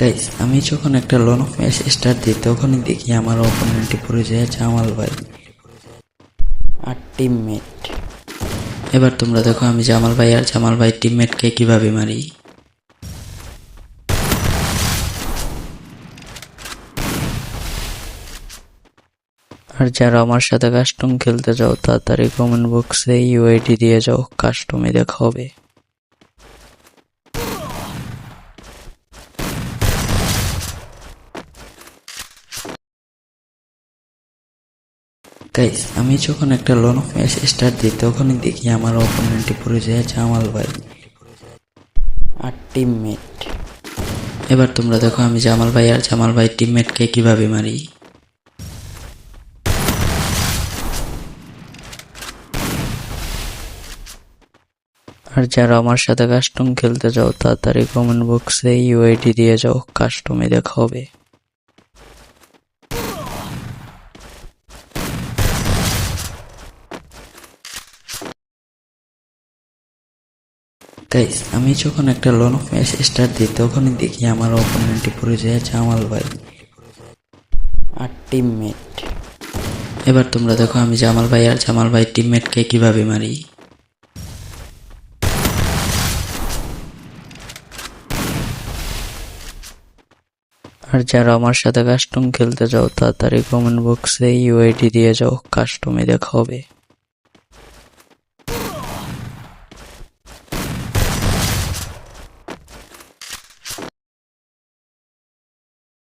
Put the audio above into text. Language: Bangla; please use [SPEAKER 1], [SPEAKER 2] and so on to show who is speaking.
[SPEAKER 1] গাইস, আমি যখন একটা লোন অফ ম্যাচ স্টার্ট দিই তখনই দেখি আমার অপোনেন্টে পড়ে যায় জামাল ভাই আর টিমমেট। এবার তোমরা দেখো আমি জামাল ভাই আর জামাল ভাই টিমমেটকে কিভাবে মারি। আর যারা আমার সাথে কাস্টম খেলতে যাও তাড়াতাড়ি কমেন্ট বক্সে ইউআইডি দিয়ে যাও, কাস্টমে দেখা হবে। গাইস, আমি যখন একটা লোন অফ ম্যাচ স্টার্ট দিই তখনই দেখি আমার অপোনেন্টে পড়ে যায় জামাল ভাই আর টিমমেট। এবার তোমরা দেখো আমি জামাল ভাই আর জামাল ভাই টিমমেটকে কিভাবে মারি। আর যারা আমার সাথে কাস্টম খেলতে যাও তাড়াতাড়ি কমেন্ট বক্সে ইউআইডি দিয়ে যাও, কাস্টমে দেখা হবে। গাইস, আমি যখন একটা লোন অফ ম্যাচ স্টার্ট দিই তখনই দেখি আমার অপোনেন্টে পড়ে যায় জামাল ভাই আর টিমমেট। এবার তোমরা দেখো আমি জামাল ভাই আর জামাল ভাই টিমমেটকে কিভাবে মারি। আর যারা আমার সাথে কাস্টম খেলতে যাও তাড়াতাড়ি কমেন্ট বক্সে ইউআইডি দিয়ে যাও, কাস্টমে দেখা হবে।